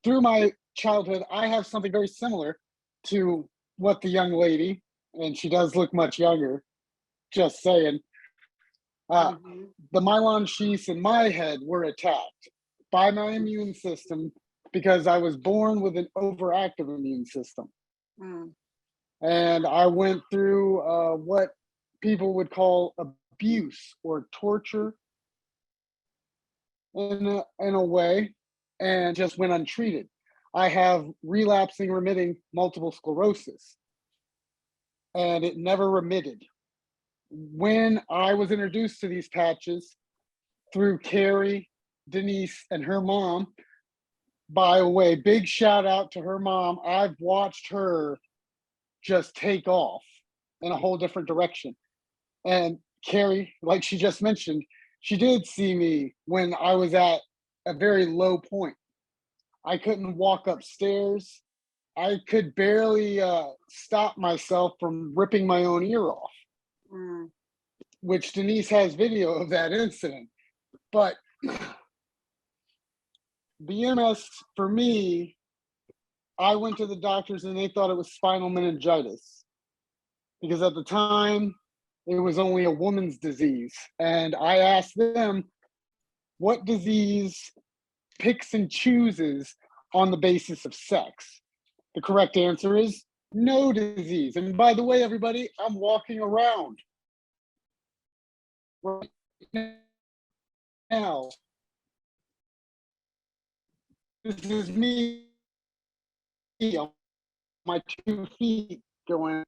through my childhood, I have something very similar to what the young lady, and she does look much younger, just saying, uh, Mm-hmm. the myelin sheaths in my head were attacked by my immune system because I was born with an overactive immune system. Mm. And I went through what people would call abuse or torture in a way, and just went untreated. I have relapsing remitting multiple sclerosis, and it never remitted. When I was introduced to these patches through Carrie, Denise, and her mom, by the way, big shout out to her mom. I've watched her just take off in a whole different direction. And Carrie, like she just mentioned, she did see me when I was at a very low point. I couldn't walk upstairs. I could barely stop myself from ripping my own ear off, Mm. which Denise has video of that incident. But the MS for me, I went to the doctors and they thought it was spinal meningitis because at the time it was only a woman's disease. And I asked them, what disease picks and chooses on the basis of sex? The correct answer is no disease. And by the way, everybody, I'm walking around right now. This is me on my 2 feet going,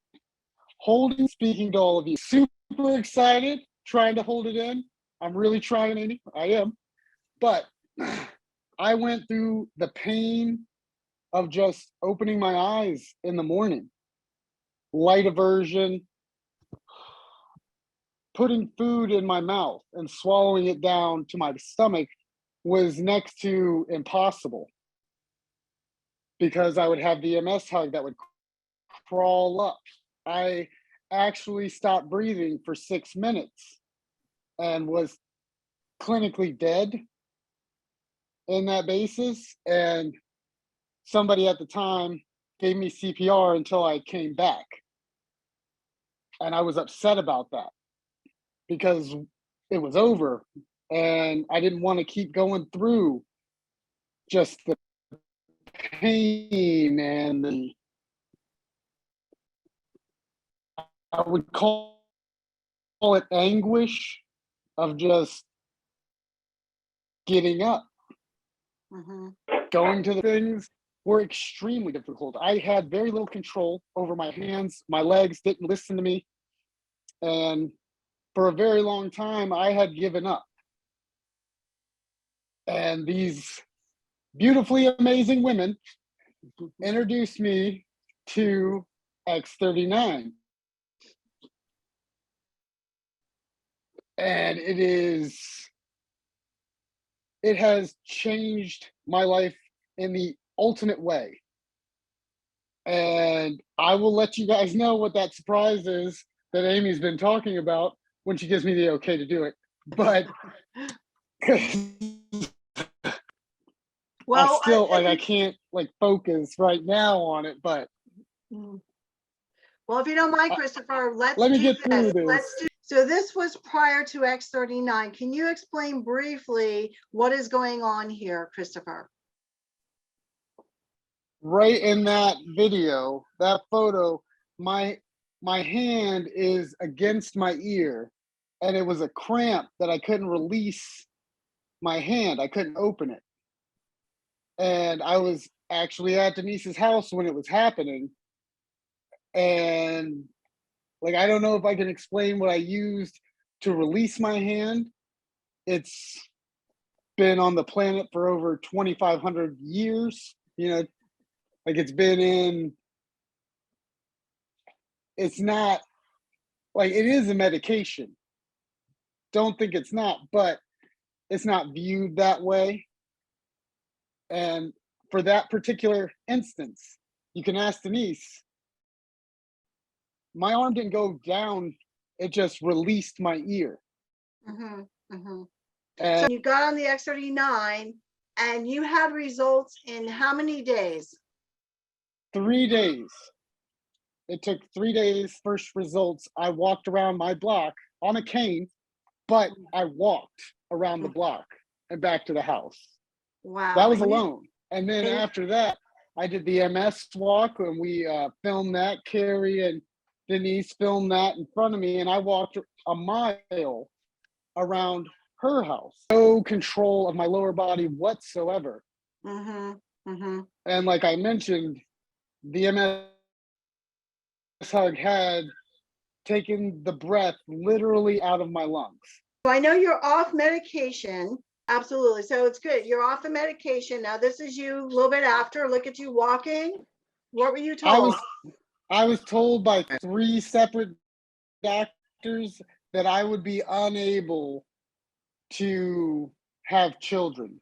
holding, speaking to all of you. Super excited, trying to hold it in. I'm really trying, Amy. I am. But I went through the pain of just opening my eyes in the morning, light aversion, putting food in my mouth and swallowing it down to my stomach was next to impossible because I would have the MS hug that would crawl up. I actually stopped breathing for 6 minutes and was clinically dead in that basis. And somebody at the time gave me CPR until I came back. And I was upset about that because it was over and I didn't want to keep going through just the pain and the, I would call it anguish of just getting up. Mm-hmm. Going to the things were extremely difficult. I had very little control over my hands. My legs didn't listen to me. And for a very long time, I had given up. And these beautifully amazing women introduced me to X39. And it has changed my life in the ultimate way. And I will let you guys know what that surprise is that Amy's been talking about when she gives me the okay to do it. But Well, I still I can't focus right now on it, but well, if you don't mind, Christopher, let me get through this. So this was prior to X39. Can you explain briefly what is going on here, Christopher? Right in that video, that photo, my hand is against my ear, and it was a cramp that I couldn't release my hand. I couldn't open it. And I was actually at Denise's house when it was happening. And I don't know if I can explain what I used to release my hand. It's been on the planet for over 2,500 years. It's been in, it's not, it is a medication. Don't think it's not, but it's not viewed that way. And for that particular instance, you can ask Denise, my arm didn't go down, it just released my ear. Mm-hmm. Mm-hmm. And so you got on the X39 And you had results in how many days? 3 days. It took 3 days, first results. I walked around my block on a cane, but I walked around the block and back to the house. Wow. That was And you- alone. And then and- after that, I did the MS walk, and we filmed that. Carrie and Denise filmed that in front of me, and I walked a mile around her house. No control of my lower body whatsoever. Mhm, mhm. And like I mentioned, the MS hug had taken the breath literally out of my lungs. So I know you're off medication. Absolutely. So it's good. You're off the medication. Now this is you a little bit after. Look at you walking. What were you told? I was told by 3 separate doctors that I would be unable to have children.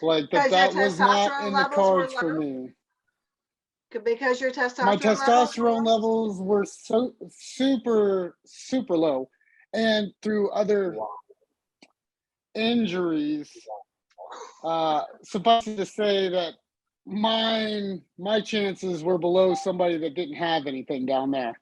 Like Because your that was not testosterone in the levels were cards for low? me. Because your My testosterone levels were testosterone low? levels were so super low, and through other injuries, suffice it to say that my chances were below somebody that didn't have anything down there.